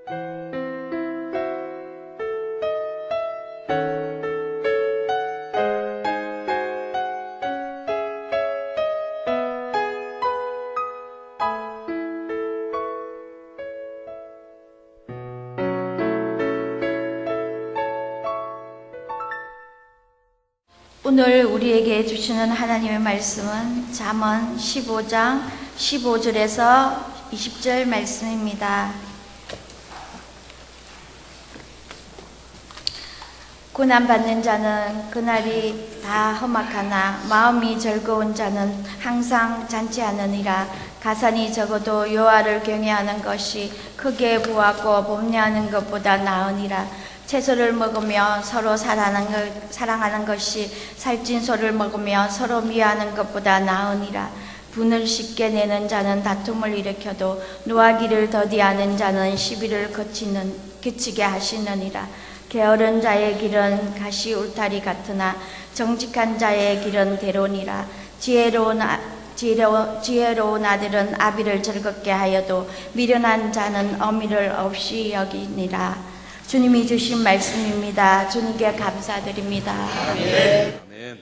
오늘 우리에게 주시는 하나님의 말씀은 잠언 15장 15절에서 20절 말씀입니다. 고난받는 자는 그날이 다 험악하나 마음이 즐거운 자는 항상 잔치하느니라. 가산이 적어도 여호와를 경외하는 것이 크게 부하고 범례하는 것보다 나으니라. 채소를 먹으며 서로 사랑하는 것이 살찐 소를 먹으며 서로 미워하는 것보다 나으니라. 분을 쉽게 내는 자는 다툼을 일으켜도 노하기를 더디하는 자는 시비를 그치게 하시느니라. 게으른 자의 길은 가시 울타리 같으나 정직한 자의 길은 대로니라. 지혜로운 아들은 아비를 즐겁게 하여도 미련한 자는 어미를 없이 여기니라. 주님이 주신 말씀입니다. 주님께 감사드립니다. 아멘.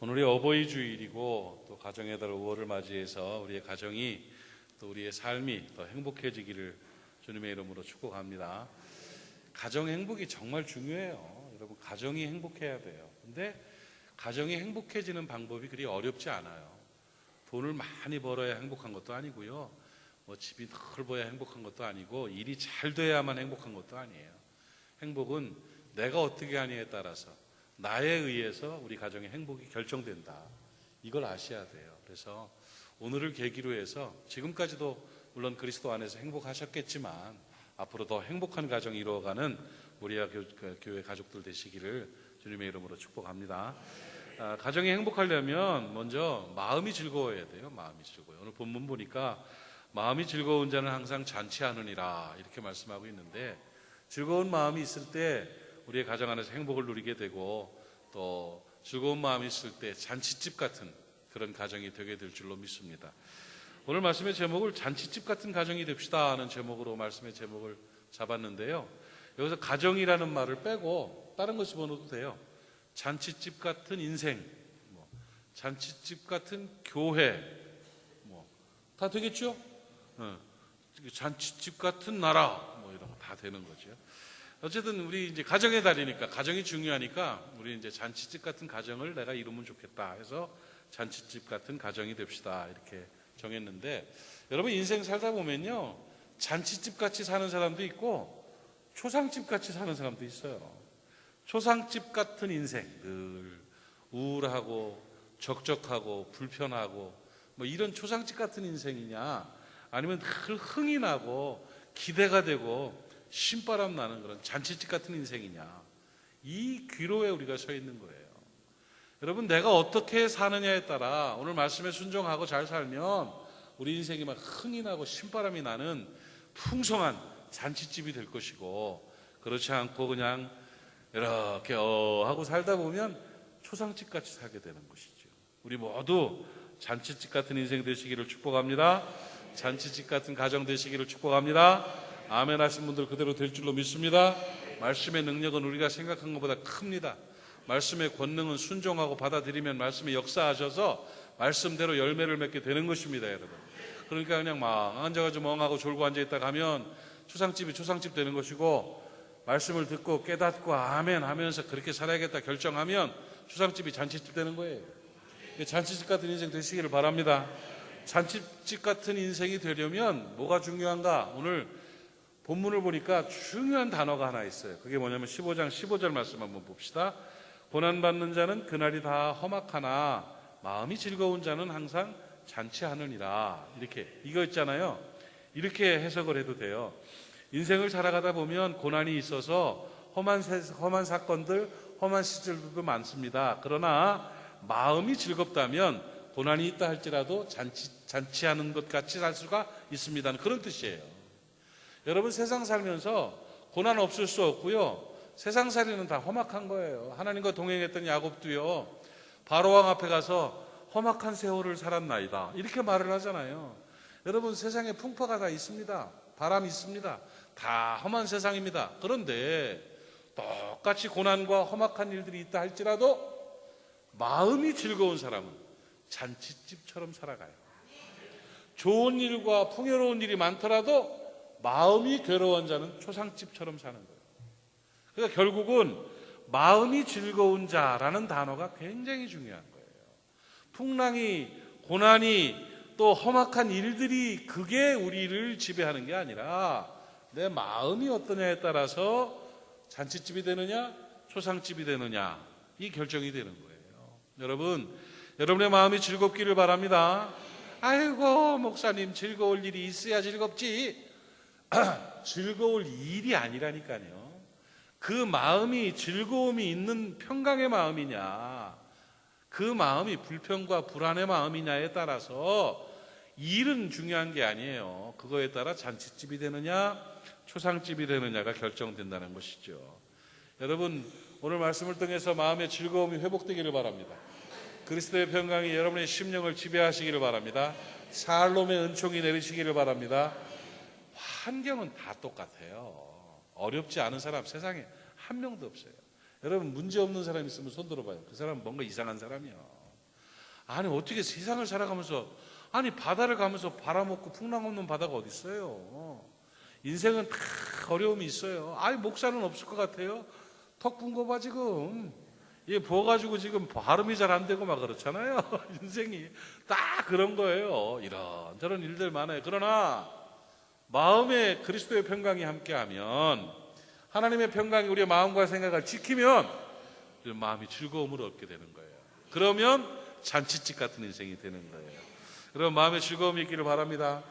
오늘이 어버이 주일이고 또 가정의 달 5월을 맞이해서 우리의 가정이 또 우리의 삶이 더 행복해지기를 주님의 이름으로 축복합니다. 가정 행복이 정말 중요해요. 여러분, 가정이 행복해야 돼요. 근데 가정이 행복해지는 방법이 그리 어렵지 않아요. 돈을 많이 벌어야 행복한 것도 아니고요. 집이 넓어야 행복한 것도 아니고 일이 잘 돼야만 행복한 것도 아니에요. 행복은 내가 어떻게 하느냐에 따라서 나에 의해서 우리 가정의 행복이 결정된다. 이걸 아셔야 돼요. 그래서 오늘을 계기로 해서 지금까지도 물론 그리스도 안에서 행복하셨겠지만 앞으로 더 행복한 가정이 이루어가는 우리와 교회 가족들 되시기를 주님의 이름으로 축복합니다. 가정이 행복하려면 먼저 마음이 즐거워야 돼요. 마음이 즐거워요. 오늘 본문 보니까 마음이 즐거운 자는 항상 잔치하느니라 이렇게 말씀하고 있는데, 즐거운 마음이 있을 때 우리의 가정 안에서 행복을 누리게 되고 또 즐거운 마음이 있을 때 잔치집 같은 그런 가정이 되게 될 줄로 믿습니다. 오늘 말씀의 제목을 잔치집 같은 가정이 됩시다 하는 제목으로 말씀의 제목을 잡았는데요. 여기서 가정이라는 말을 빼고 다른 거 집어넣어도 돼요. 잔치집 같은 인생, 잔치집 같은 교회, 다 되겠죠? 잔치집 같은 나라, 이런 거 다 되는 거죠. 어쨌든 우리 이제 가정의 달이니까, 가정이 중요하니까 우리 이제 잔치집 같은 가정을 내가 이루면 좋겠다 해서 잔치집 같은 가정이 됩시다 이렇게 정했는데, 여러분 인생 살다 보면요, 잔치집 같이 사는 사람도 있고 초상집 같이 사는 사람도 있어요. 초상집 같은 인생, 늘 우울하고 적적하고 불편하고 이런 초상집 같은 인생이냐, 아니면 늘 흥이 나고 기대가 되고 신바람 나는 그런 잔치집 같은 인생이냐, 이 귀로에 우리가 서 있는 거예요. 여러분, 내가 어떻게 사느냐에 따라 오늘 말씀에 순종하고 잘 살면 우리 인생이 막 흥이 나고 신바람이 나는 풍성한 잔치집이 될 것이고, 그렇지 않고 그냥 이렇게 하고 살다 보면 초상집 같이 살게 되는 것이죠. 우리 모두 잔치집 같은 인생 되시기를 축복합니다. 잔치집 같은 가정 되시기를 축복합니다. 아멘 하신 분들 그대로 될 줄로 믿습니다. 말씀의 능력은 우리가 생각한 것보다 큽니다. 말씀의 권능은 순종하고 받아들이면 말씀이 역사하셔서 말씀대로 열매를 맺게 되는 것입니다, 여러분. 그러니까 그냥 막 앉아가지고 멍하고 졸고 앉아있다 가면 초상집이 초상집 되는 것이고, 말씀을 듣고 깨닫고 아멘 하면서 그렇게 살아야겠다 결정하면 초상집이 잔치집 되는 거예요. 잔치집 같은 인생 되시기를 바랍니다. 잔치집 같은 인생이 되려면 뭐가 중요한가? 오늘 본문을 보니까 중요한 단어가 하나 있어요. 그게 뭐냐면 15장 15절 말씀 한번 봅시다. 고난받는 자는 그날이 다 험악하나 마음이 즐거운 자는 항상 잔치하느니라. 이렇게 이거 있잖아요. 이렇게 해석을 해도 돼요. 인생을 살아가다 보면 고난이 있어서 험한 사건들, 험한 시절들도 많습니다. 그러나 마음이 즐겁다면 고난이 있다 할지라도 잔치하는 것 같이 살 수가 있습니다. 그런 뜻이에요. 여러분, 세상 살면서 고난 없을 수 없고요, 세상살이는 다 험악한 거예요. 하나님과 동행했던 야곱도요, 바로왕 앞에 가서 험악한 세월을 살았나이다 이렇게 말을 하잖아요. 여러분, 세상에 풍파가 다 있습니다. 바람이 있습니다. 다 험한 세상입니다. 그런데 똑같이 고난과 험악한 일들이 있다 할지라도 마음이 즐거운 사람은 잔칫집처럼 살아가요. 좋은 일과 풍요로운 일이 많더라도 마음이 괴로운 자는 초상집처럼 사는 거예요. 그러니까 결국은 마음이 즐거운 자라는 단어가 굉장히 중요한 거예요. 풍랑이, 고난이, 또 험악한 일들이 그게 우리를 지배하는 게 아니라 내 마음이 어떠냐에 따라서 잔칫집이 되느냐 초상집이 되느냐 이 결정이 되는 거예요. 여러분, 여러분의 마음이 즐겁기를 바랍니다. 아이고 목사님 즐거울 일이 있어야 즐겁지. 즐거울 일이 아니라니까요. 그 마음이 즐거움이 있는 평강의 마음이냐, 그 마음이 불평과 불안의 마음이냐에 따라서 일은 중요한 게 아니에요. 그거에 따라 잔칫집이 되느냐 초상집이 되느냐가 결정된다는 것이죠. 여러분, 오늘 말씀을 통해서 마음의 즐거움이 회복되기를 바랍니다. 그리스도의 평강이 여러분의 심령을 지배하시기를 바랍니다. 살롬의 은총이 내리시기를 바랍니다. 환경은 다 똑같아요. 어렵지 않은 사람 세상에 한 명도 없어요. 여러분, 문제 없는 사람 있으면 손 들어봐요. 그 사람은 뭔가 이상한 사람이야. 아니 어떻게 세상을 살아가면서, 아니 바다를 가면서 바라먹고 풍랑 없는 바다가 어디 있어요. 인생은 다 어려움이 있어요. 아니 목사는 없을 것 같아요. 턱 분 거 봐 지금. 얘 부어가지고 지금 발음이 잘 안 되고 막 그렇잖아요. 인생이 딱 그런 거예요. 이런저런 일들 많아요. 그러나 마음에 그리스도의 평강이 함께하면, 하나님의 평강이 우리의 마음과 생각을 지키면 마음이 즐거움을 얻게 되는 거예요. 그러면 잔치집 같은 인생이 되는 거예요. 그럼 마음에 즐거움이 있기를 바랍니다.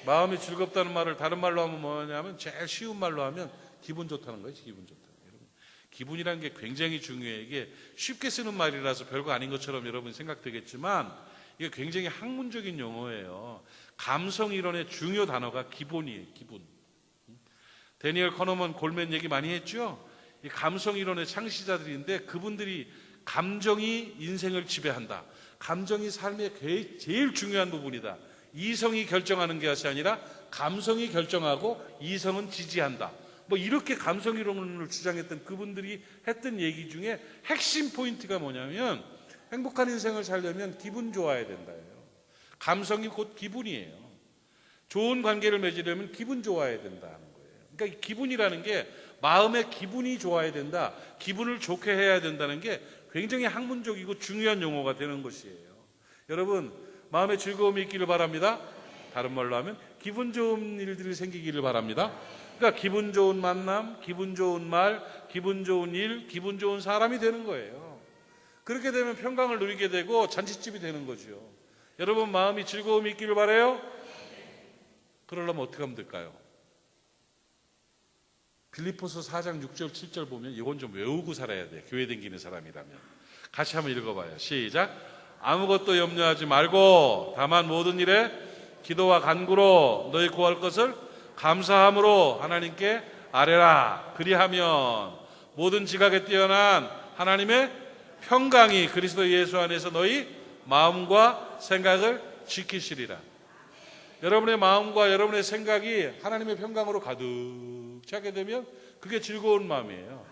마음이 즐겁다는 말을 다른 말로 하면 뭐냐면, 제일 쉬운 말로 하면 기분 좋다는 거예요. 기분 좋다. 여러분, 기분이라는 게 굉장히 중요해요. 이게 쉽게 쓰는 말이라서 별거 아닌 것처럼 여러분 생각되겠지만 이게 굉장히 학문적인 용어예요. 감성 이론의 중요 단어가 기본이에요. 기본. 데니얼 커너먼 골맨 얘기 많이 했죠. 이 감성 이론의 창시자들인데 그분들이 감정이 인생을 지배한다. 감정이 삶의 제일 중요한 부분이다. 이성이 결정하는 것이 아니라 감성이 결정하고 이성은 지지한다. 뭐 이렇게 감성 이론을 주장했던 그분들이 했던 얘기 중에 핵심 포인트가 뭐냐면, 행복한 인생을 살려면 기분 좋아야 된다예요. 감성이 곧 기분이에요. 좋은 관계를 맺으려면 기분 좋아야 된다는 거예요. 그러니까 기분이라는 게 마음의 기분이 좋아야 된다, 기분을 좋게 해야 된다는 게 굉장히 학문적이고 중요한 용어가 되는 것이에요. 여러분, 마음의 즐거움이 있기를 바랍니다. 다른 말로 하면 기분 좋은 일들이 생기기를 바랍니다. 그러니까 기분 좋은 만남, 기분 좋은 말, 기분 좋은 일, 기분 좋은 사람이 되는 거예요. 그렇게 되면 평강을 누리게 되고 잔치집이 되는 거죠. 여러분, 마음이 즐거움이 있기를 바라요? 그러려면 어떻게 하면 될까요? 빌립보서 4장 6절 7절 보면 이건 좀 외우고 살아야 돼요. 교회 다니는 사람이라면. 같이 한번 읽어봐요. 시작. 아무것도 염려하지 말고 다만 모든 일에 기도와 간구로 너희 구할 것을 감사함으로 하나님께 아뢰라. 그리하면 모든 지각에 뛰어난 하나님의 평강이 그리스도 예수 안에서 너희 마음과 생각을 지키시리라. 여러분의 마음과 여러분의 생각이 하나님의 평강으로 가득 차게 되면 그게 즐거운 마음이에요.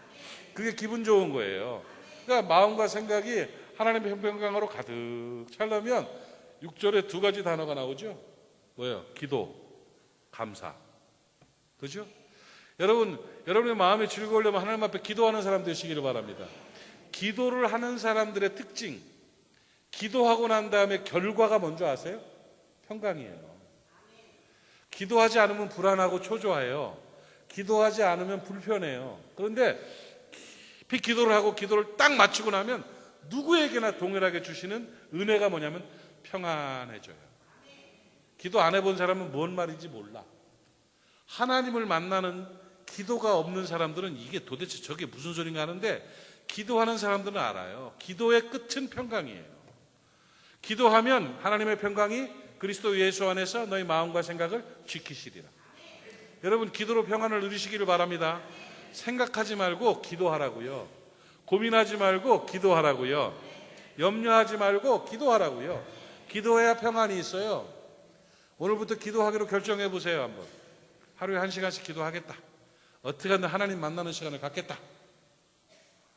그게 기분 좋은 거예요. 그러니까 마음과 생각이 하나님의 평강으로 가득 차려면 6절에 두 가지 단어가 나오죠. 뭐예요? 기도, 감사. 그죠? 여러분의 마음이 즐거우려면 하나님 앞에 기도하는 사람 되시기를 바랍니다. 기도를 하는 사람들의 특징, 기도하고 난 다음에 결과가 뭔지 아세요? 평강이에요. 기도하지 않으면 불안하고 초조해요. 기도하지 않으면 불편해요. 그런데 깊이 기도를 하고 기도를 딱 마치고 나면 누구에게나 동일하게 주시는 은혜가 뭐냐면 평안해져요. 기도 안 해본 사람은 뭔 말인지 몰라. 하나님을 만나는 기도가 없는 사람들은 이게 도대체 저게 무슨 소린가 하는데, 기도하는 사람들은 알아요. 기도의 끝은 평강이에요. 기도하면 하나님의 평강이 그리스도 예수 안에서 너희 마음과 생각을 지키시리라. 여러분, 기도로 평안을 누리시기를 바랍니다. 생각하지 말고 기도하라고요. 고민하지 말고 기도하라고요. 염려하지 말고 기도하라고요. 기도해야 평안이 있어요. 오늘부터 기도하기로 결정해 보세요. 하루에 1시간씩 기도하겠다. 어떻게든 하나님 만나는 시간을 갖겠다.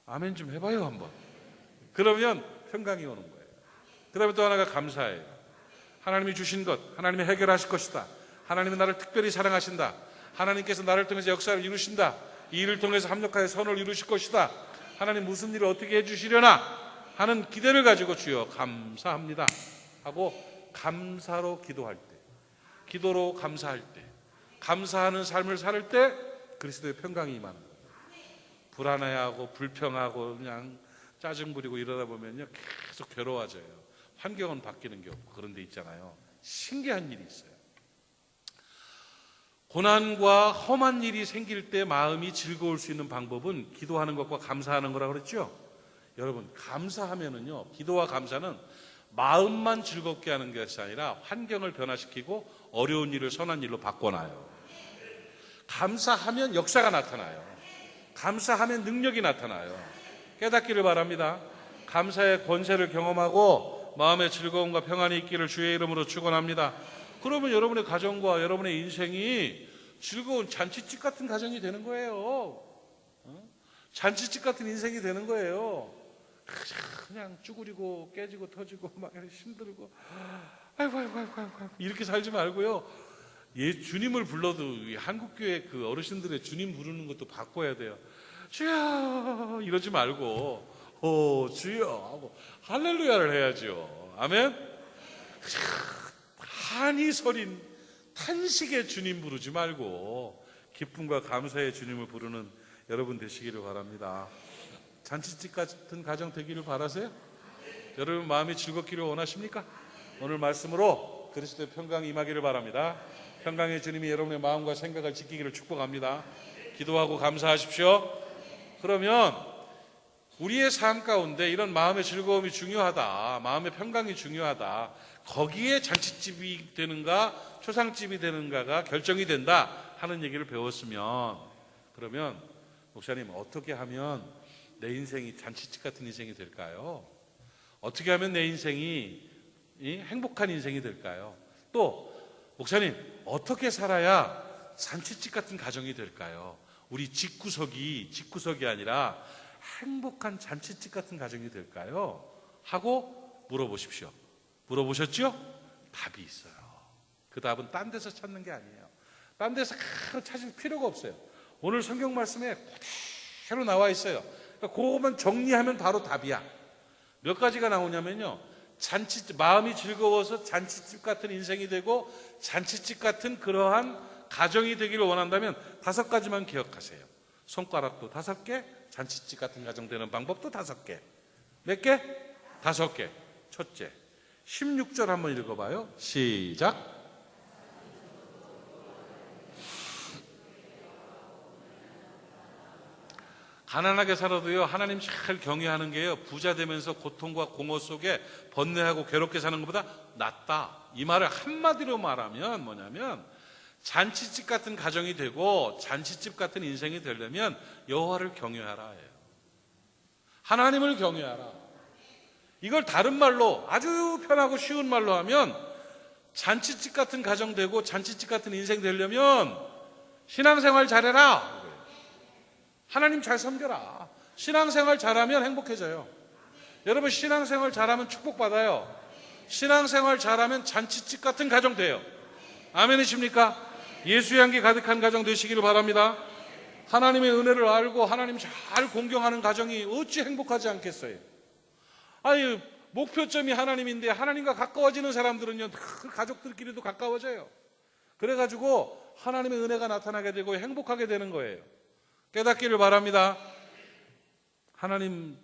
아멘 좀 해봐요 한번. 그러면 평강이 오는 거예요. 그 다음에 또 하나가 감사예요. 하나님이 주신 것, 하나님이 해결하실 것이다. 하나님은 나를 특별히 사랑하신다. 하나님께서 나를 통해서 역사를 이루신다. 이 일을 통해서 합력하여 선을 이루실 것이다. 하나님 무슨 일을 어떻게 해주시려나 하는 기대를 가지고 주여 감사합니다 하고 감사로 기도할 때, 기도로 감사할 때, 감사하는 삶을 살 때 그리스도의 평강이 임하는 거예요. 불안해하고 불평하고 그냥 짜증 부리고 이러다 보면요 계속 괴로워져요. 환경은 바뀌는 게 없고. 그런 데 있잖아요, 신기한 일이 있어요. 고난과 험한 일이 생길 때 마음이 즐거울 수 있는 방법은 기도하는 것과 감사하는 거라고 그랬죠. 여러분, 감사하면은요, 기도와 감사는 마음만 즐겁게 하는 것이 아니라 환경을 변화시키고 어려운 일을 선한 일로 바꿔놔요. 감사하면 역사가 나타나요. 감사하면 능력이 나타나요. 깨닫기를 바랍니다. 감사의 권세를 경험하고 마음의 즐거움과 평안이 있기를 주의 이름으로 축원합니다. 그러면 여러분의 가정과 여러분의 인생이 즐거운 잔치집 같은 가정이 되는 거예요. 잔치집 같은 인생이 되는 거예요. 그냥 쭈그리고 깨지고 터지고 막 힘들고 아이고 이렇게 살지 말고요. 주님을 불러도 한국교회 그 어르신들의 주님 부르는 것도 바꿔야 돼요. 주여 이러지 말고 주여 하고 할렐루야를 해야죠. 아멘. 한이 서린 탄식의 주님 부르지 말고 기쁨과 감사의 주님을 부르는 여러분 되시기를 바랍니다. 잔치집 같은 가정 되기를 바라세요? 여러분 마음이 즐겁기를 원하십니까? 오늘 말씀으로 그리스도의 평강이 임하기를 바랍니다. 평강의 주님이 여러분의 마음과 생각을 지키기를 축복합니다. 기도하고 감사하십시오. 그러면 우리의 삶 가운데 이런 마음의 즐거움이 중요하다, 마음의 평강이 중요하다, 거기에 잔치집이 되는가 초상집이 되는가가 결정이 된다 하는 얘기를 배웠으면, 그러면 목사님 어떻게 하면 내 인생이 잔치집 같은 인생이 될까요? 어떻게 하면 내 인생이 행복한 인생이 될까요? 또 목사님 어떻게 살아야 잔치집 같은 가정이 될까요? 우리 집구석이 아니라 행복한 잔치집 같은 가정이 될까요? 하고 물어보십시오. 물어보셨죠? 답이 있어요. 그 답은 딴 데서 찾는 게 아니에요. 딴 데서 찾을 필요가 없어요. 오늘 성경 말씀에 그대로 나와 있어요. 그러니까 그것만 정리하면 바로 답이야. 몇 가지가 나오냐면요, 잔치집, 마음이 즐거워서 잔치집 같은 인생이 되고 잔치집 같은 그러한 가정이 되기를 원한다면 5가지만 기억하세요. 손가락도 5개, 잔치집 같은 가정 되는 방법도 5개. 몇 개? 5개. 첫째, 16절 한번 읽어봐요. 시작. 가난하게 살아도요, 하나님 잘 경외하는 게요, 부자 되면서 고통과 공허 속에 번뇌하고 괴롭게 사는 것보다 낫다. 이 말을 한마디로 말하면 뭐냐면, 잔치집 같은 가정이 되고 잔치집 같은 인생이 되려면 여호와를 경외하라예요. 하나님을 경외하라. 이걸 다른 말로, 아주 편하고 쉬운 말로 하면, 잔치집 같은 가정 되고 잔치집 같은 인생 되려면 신앙생활 잘해라. 하나님 잘 섬겨라. 신앙생활 잘하면 행복해져요. 여러분 신앙생활 잘하면 축복받아요. 신앙생활 잘하면 잔치집 같은 가정 돼요. 아멘이십니까? 예수의 향기 가득한 가정 되시기를 바랍니다. 하나님의 은혜를 알고 하나님 잘 공경하는 가정이 어찌 행복하지 않겠어요? 아니, 목표점이 하나님인데 하나님과 가까워지는 사람들은요, 그 가족들끼리도 가까워져요. 그래가지고 하나님의 은혜가 나타나게 되고 행복하게 되는 거예요. 깨닫기를 바랍니다. 하나님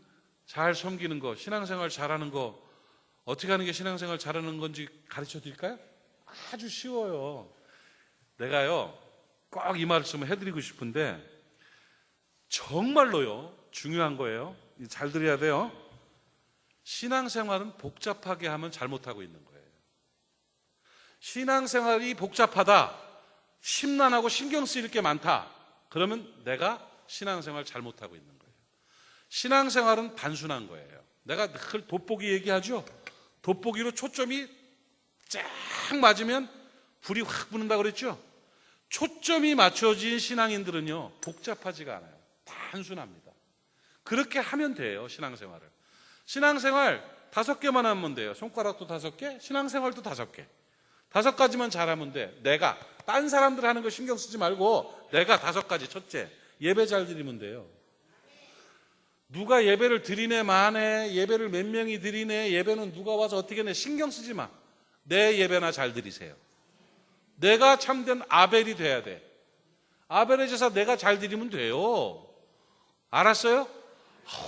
잘 섬기는 거, 신앙생활 잘하는 거, 어떻게 하는 게 신앙생활 잘하는 건지 가르쳐 드릴까요? 아주 쉬워요. 내가요, 꼭 이 말씀을 해드리고 싶은데 정말로요, 중요한 거예요. 잘 들어야 돼요. 신앙생활은 복잡하게 하면 잘못하고 있는 거예요. 신앙생활이 복잡하다, 심란하고 신경 쓰일 게 많다, 그러면 내가 신앙생활 잘못하고 있는 거예요. 신앙생활은 단순한 거예요. 내가 늘 돋보기 얘기하죠. 돋보기로 초점이 쫙 맞으면 불이 확 붙는다고 그랬죠. 초점이 맞춰진 신앙인들은요, 복잡하지가 않아요. 단순합니다. 그렇게 하면 돼요, 신앙생활을. 신앙생활 5개만 하면 돼요. 손가락도 5개, 신앙생활도 5개. 5가지만 잘하면 돼. 내가, 딴 사람들 하는 거 신경 쓰지 말고 내가 5가지. 첫째, 예배 잘 드리면 돼요. 누가 예배를 드리네 마네, 예배를 몇 명이 드리네, 예배는 누가 와서 어떻게 내, 신경 쓰지 마. 내 예배나 잘 드리세요. 내가 참된 아벨이 돼야 돼. 아벨의 제사 내가 잘 드리면 돼요. 알았어요?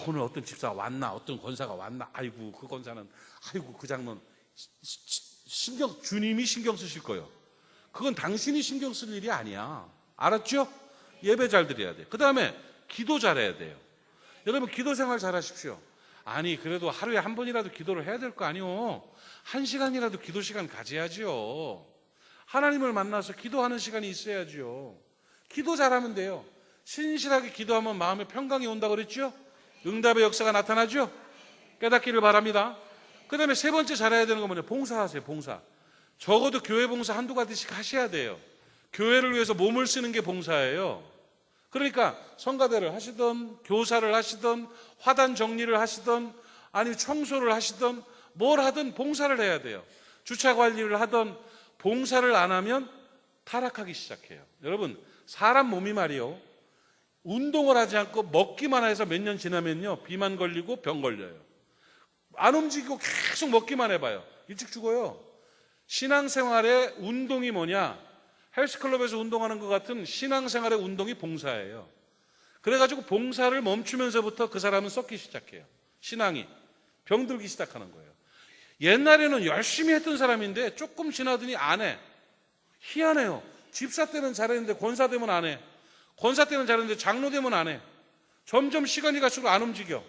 오늘 어떤 집사가 왔나, 어떤 권사가 왔나, 아이고 그 권사는, 아이고 그 장로는 주님이 신경 쓰실 거예요. 그건 당신이 신경 쓸 일이 아니야. 알았죠? 예배 잘 드려야 돼. 그 다음에 기도 잘해야 돼요. 여러분 기도 생활 잘 하십시오. 아니 그래도 하루에 한 번이라도 기도를 해야 될 거 아니요. 1시간이라도 기도 시간 가져야죠. 하나님을 만나서 기도하는 시간이 있어야죠. 기도 잘하면 돼요. 신실하게 기도하면 마음에 평강이 온다고 그랬죠? 응답의 역사가 나타나죠? 깨닫기를 바랍니다. 그 다음에 3번째 잘해야 되는 건 뭐냐? 봉사하세요. 봉사. 적어도 교회 봉사 1~2가지씩 하셔야 돼요. 교회를 위해서 몸을 쓰는 게 봉사예요. 그러니까 성가대를 하시던, 교사를 하시던, 화단 정리를 하시던, 아니면 청소를 하시던, 뭘 하든 봉사를 해야 돼요. 주차 관리를 하던, 봉사를 안 하면 타락하기 시작해요. 여러분 사람 몸이 말이요, 운동을 하지 않고 먹기만 해서 몇 년 지나면요, 비만 걸리고 병 걸려요. 안 움직이고 계속 먹기만 해봐요. 일찍 죽어요. 신앙생활의 운동이 뭐냐? 헬스클럽에서 운동하는 것 같은 신앙생활의 운동이 봉사예요. 그래가지고 봉사를 멈추면서부터 그 사람은 썩기 시작해요. 신앙이 병들기 시작하는 거예요. 옛날에는 열심히 했던 사람인데 조금 지나더니 안 해. 희한해요. 집사 때는 잘했는데 권사 되면 안 해. 권사 때는 잘했는데 장로 되면 안 해. 점점 시간이 갈수록 안 움직여.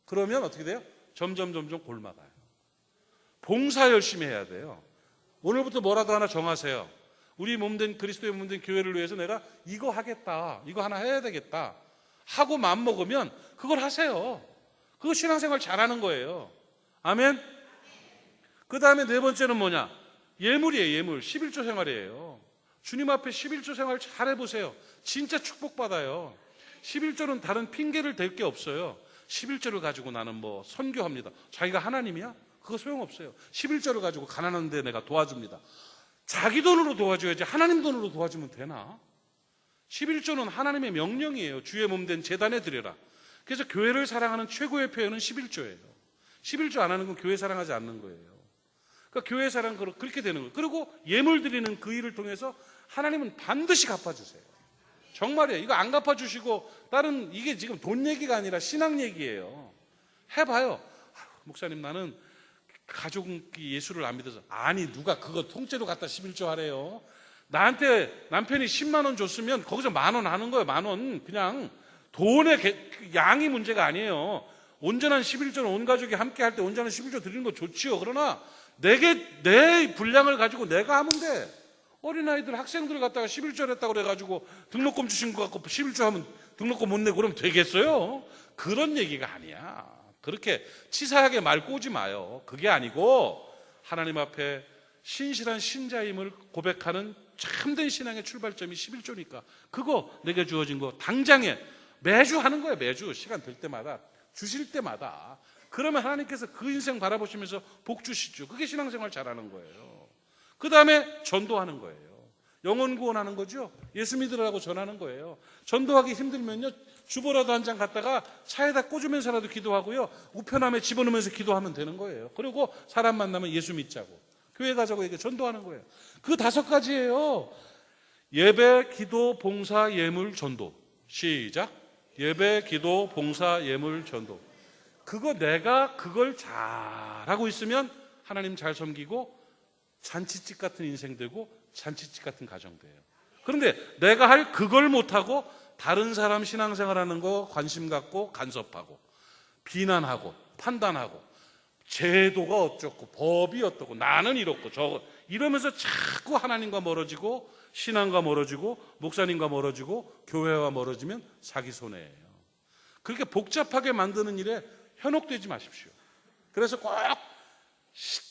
그러면 어떻게 돼요? 점점 골마가요. 봉사 열심히 해야 돼요. 오늘부터 뭐라도 하나 정하세요. 우리 몸된 그리스도의 몸된 교회를 위해서 내가 이거 하겠다, 이거 하나 해야 되겠다 하고 마음먹으면 그걸 하세요. 그거 신앙생활 잘하는 거예요. 아멘. 그 다음에 4번째는 뭐냐? 예물이에요. 예물. 11조 생활이에요. 주님 앞에 11조 생활 잘 해보세요. 진짜 축복받아요. 11조는 다른 핑계를 댈 게 없어요. 11조를 가지고 나는 뭐 선교합니다. 자기가 하나님이야? 그거 소용없어요. 11조를 가지고 가난한데 내가 도와줍니다. 자기 돈으로 도와줘야지 하나님 돈으로 도와주면 되나? 11조는 하나님의 명령이에요. 주의 몸된 제단에 드려라. 그래서 교회를 사랑하는 최고의 표현은 11조예요. 11조 안 하는 건 교회 사랑하지 않는 거예요. 그러니까 교회 사랑 그렇게 되는 거예요. 그리고 예물 드리는 그 일을 통해서 하나님은 반드시 갚아주세요. 정말이에요. 이거 안 갚아주시고 다른, 이게 지금 돈 얘기가 아니라 신앙 얘기예요. 해봐요. 목사님 나는 가족이 예수를 안 믿어서. 아니 누가 그거 통째로 갖다 11조 하래요. 나한테 남편이 10만 원 줬으면 거기서 10,000원 하는 거예요. 10,000원. 그냥 돈의 양이 문제가 아니에요. 온전한 11조는 온 가족이 함께 할 때 온전한 11조 드리는 거 좋지요. 그러나 내 분량을 가지고 내가 하면 돼. 어린아이들 학생들 갖다가 11조 했다고 그래가지고 등록금 주신 거 갖고 11조 하면 등록금 못 내고 그러면 되겠어요? 그런 얘기가 아니야. 그렇게 치사하게 말 꼬지 마요. 그게 아니고 하나님 앞에 신실한 신자임을 고백하는 참된 신앙의 출발점이 11조니까 그거 내게 주어진 거 당장에 매주 하는 거예요. 매주 시간 될 때마다 주실 때마다. 그러면 하나님께서 그 인생 바라보시면서 복 주시죠. 그게 신앙생활 잘하는 거예요. 그 다음에 전도하는 거예요. 영혼 구원하는 거죠. 예수 믿으라고 전하는 거예요. 전도하기 힘들면요, 주보라도 한 장 갖다가 차에다 꽂으면서라도 기도하고요, 우편함에 집어넣으면서 기도하면 되는 거예요. 그리고 사람 만나면 예수 믿자고, 교회 가자고 얘기, 전도하는 거예요. 그 5가지예요. 예배, 기도, 봉사, 예물, 전도. 시작. 예배, 기도, 봉사, 예물, 전도. 그거 내가 그걸 잘하고 있으면 하나님 잘 섬기고 잔치집 같은 인생 되고 잔치집 같은 가정 돼요. 그런데 내가 할 그걸 못하고 다른 사람 신앙생활하는 거 관심 갖고 간섭하고 비난하고 판단하고 제도가 어쩌고 법이 어떻고 나는 이렇고 저거 이러면서 자꾸 하나님과 멀어지고 신앙과 멀어지고 목사님과 멀어지고 교회와 멀어지면 자기 손해예요. 그렇게 복잡하게 만드는 일에 현혹되지 마십시오. 그래서 꼭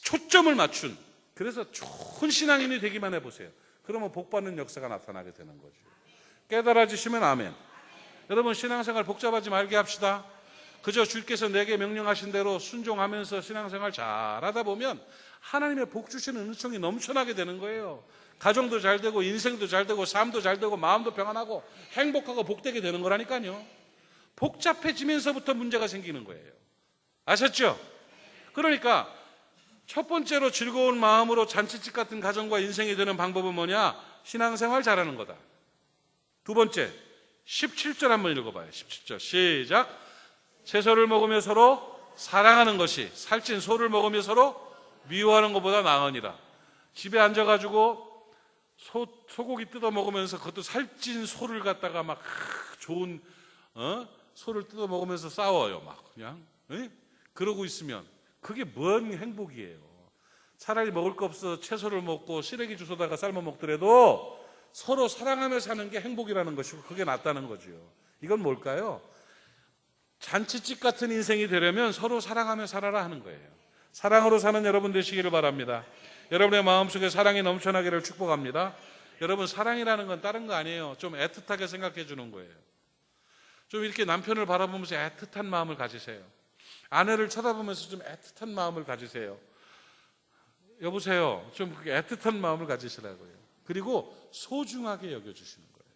초점을 맞춘, 그래서 좋은 신앙인이 되기만 해보세요. 그러면 복받는 역사가 나타나게 되는 거죠. 깨달아지시면 아멘. 여러분, 신앙생활 복잡하지 말게 합시다. 그저 주께서 내게 명령하신 대로 순종하면서 신앙생활 잘하다 보면 하나님의 복 주시는 은총이 넘쳐나게 되는 거예요. 가정도 잘 되고 인생도 잘 되고 삶도 잘 되고 마음도 평안하고 행복하고 복되게 되는 거라니까요. 복잡해지면서부터 문제가 생기는 거예요. 아셨죠? 그러니까 첫 번째로 즐거운 마음으로 잔치집 같은 가정과 인생이 되는 방법은 뭐냐? 신앙생활 잘하는 거다. 두 번째, 17절 한번 읽어봐요. 17절 시작. 채소를 먹으며 서로 사랑하는 것이 살찐 소를 먹으며 서로 미워하는 것보다 나으니라. 집에 앉아가지고 소고기 뜯어 먹으면서 그것도 살찐 소를 갖다가 막 좋은 소를 뜯어 먹으면서 싸워요. 막 그냥 그러고 있으면 그게 뭔 행복이에요. 차라리 먹을 거 없어 채소를 먹고 시래기 주워다가 삶아 먹더라도 서로 사랑하며 사는 게 행복이라는 것이고 그게 낫다는 거죠. 이건 뭘까요? 잔치집 같은 인생이 되려면 서로 사랑하며 살아라 하는 거예요. 사랑으로 사는 여러분 되시기를 바랍니다. 여러분의 마음속에 사랑이 넘쳐나기를 축복합니다. 여러분, 사랑이라는 건 다른 거 아니에요. 좀 애틋하게 생각해 주는 거예요. 좀 이렇게 남편을 바라보면서 애틋한 마음을 가지세요. 아내를 쳐다보면서 좀 애틋한 마음을 가지세요. 여보세요. 좀 그렇게 애틋한 마음을 가지시라고요. 그리고 소중하게 여겨주시는 거예요.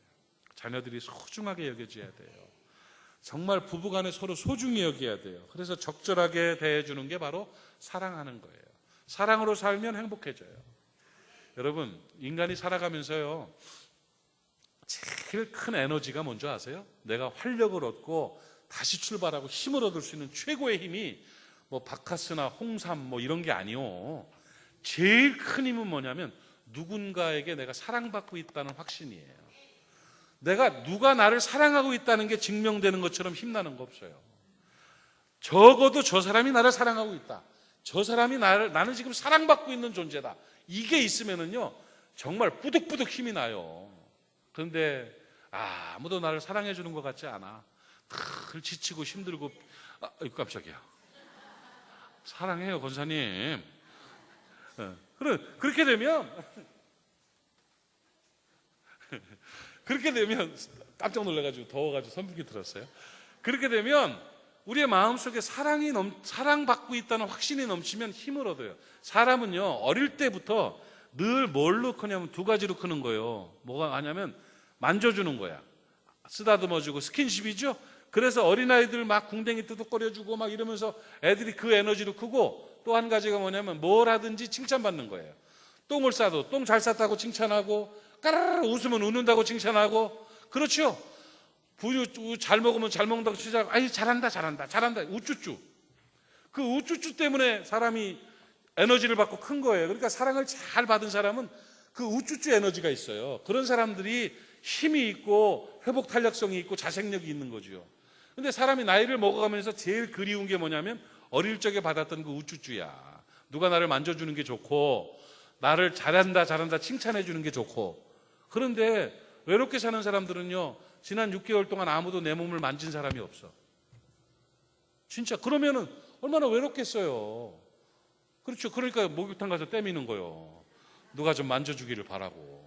자녀들이 소중하게 여겨줘야 돼요. 정말 부부간에 서로 소중히 여겨야 돼요. 그래서 적절하게 대해주는 게 바로 사랑하는 거예요. 사랑으로 살면 행복해져요. 여러분, 인간이 살아가면서요, 제일 큰 에너지가 뭔지 아세요? 내가 활력을 얻고 다시 출발하고 힘을 얻을 수 있는 최고의 힘이 뭐 바카스나 홍삼 뭐 이런 게 아니요. 제일 큰 힘은 뭐냐면 누군가에게 내가 사랑받고 있다는 확신이에요. 내가 누가 나를 사랑하고 있다는 게 증명되는 것처럼 힘나는 거 없어요. 적어도 저 사람이 나를 사랑하고 있다. 저 사람이 나는 지금 사랑받고 있는 존재다. 이게 있으면은요, 정말 뿌득뿌득 힘이 나요. 그런데 아무도 나를 사랑해 주는 것 같지 않아. 늘 지치고 힘들고, 깜짝이야. 사랑해요, 권사님. 그렇게 되면 깜짝 놀라가지고 더워가지고 선풍기 틀었어요. 그렇게 되면 우리의 마음속에 사랑받고 있다는 확신이 넘치면 힘을 얻어요. 사람은요, 어릴 때부터 늘 뭘로 크냐면 두 가지로 크는 거예요. 뭐가 하냐면 만져주는 거야. 쓰다듬어주고 스킨십이죠. 그래서 어린아이들 막 궁뎅이 뚜둑거려주고 막 이러면서 애들이 그 에너지로 크고, 또 한 가지가 뭐냐면 뭘 하든지 칭찬받는 거예요. 똥을 싸도 똥 잘 쌌다고 칭찬하고, 까르르 웃으면 웃는다고 칭찬하고, 그렇죠? 부유 잘 먹으면 잘 먹는다고 칭찬하고, 아이 잘한다 우쭈쭈. 그 우쭈쭈 때문에 사람이 에너지를 받고 큰 거예요. 그러니까 사랑을 잘 받은 사람은 그 우쭈쭈 에너지가 있어요. 그런 사람들이 힘이 있고 회복 탄력성이 있고 자생력이 있는 거죠. 근데 사람이 나이를 먹어가면서 제일 그리운 게 뭐냐면 어릴 적에 받았던 그 우쭈쭈야. 누가 나를 만져주는 게 좋고, 나를 잘한다 칭찬해 주는 게 좋고. 그런데 외롭게 사는 사람들은요, 지난 6개월 동안 아무도 내 몸을 만진 사람이 없어. 진짜. 그러면은 얼마나 외롭겠어요. 그렇죠. 그러니까 목욕탕 가서 떼미는 거요. 누가 좀 만져주기를 바라고.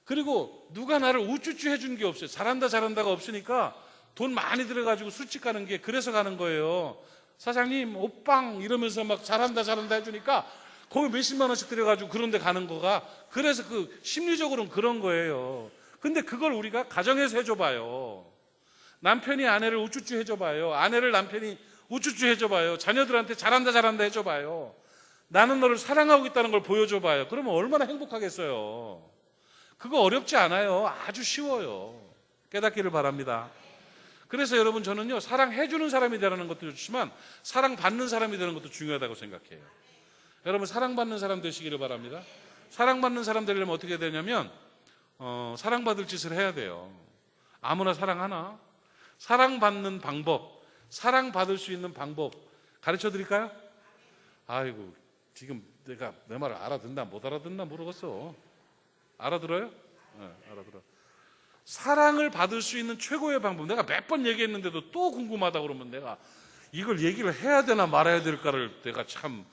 그리고 누가 나를 우쭈쭈 해주는 게 없어요. 잘한다가 없으니까 돈 많이 들어가지고 술집 가는 게 그래서 가는 거예요. 사장님 오빵 이러면서 막 잘한다 해주니까 거기 몇십만 원씩 들여가지고 그런 데 가는 거가, 그래서 그 심리적으로는 그런 거예요. 근데 그걸 우리가 가정에서 해줘봐요. 남편이 아내를 우쭈쭈 해줘봐요. 아내를 남편이 우쭈쭈 해줘봐요. 자녀들한테 잘한다 해줘봐요. 나는 너를 사랑하고 있다는 걸 보여줘봐요. 그러면 얼마나 행복하겠어요. 그거 어렵지 않아요. 아주 쉬워요. 깨닫기를 바랍니다. 그래서 여러분, 저는요, 사랑해주는 사람이 되라는 것도 좋지만 사랑받는 사람이 되는 것도 중요하다고 생각해요. 여러분, 사랑받는 사람 되시기를 바랍니다. 사랑받는 사람 되려면 어떻게 되냐면 사랑받을 짓을 해야 돼요. 아무나 사랑하나? 사랑받는 방법, 사랑받을 수 있는 방법 가르쳐 드릴까요? 아이고, 지금 내가 내 말을 알아듣나 못 알아듣나 모르겠어. 알아들어요? 네, 알아들어. 사랑을 받을 수 있는 최고의 방법, 내가 몇 번 얘기했는데도 또 궁금하다 그러면 내가 이걸 얘기를 해야 되나 말아야 될까를 내가 참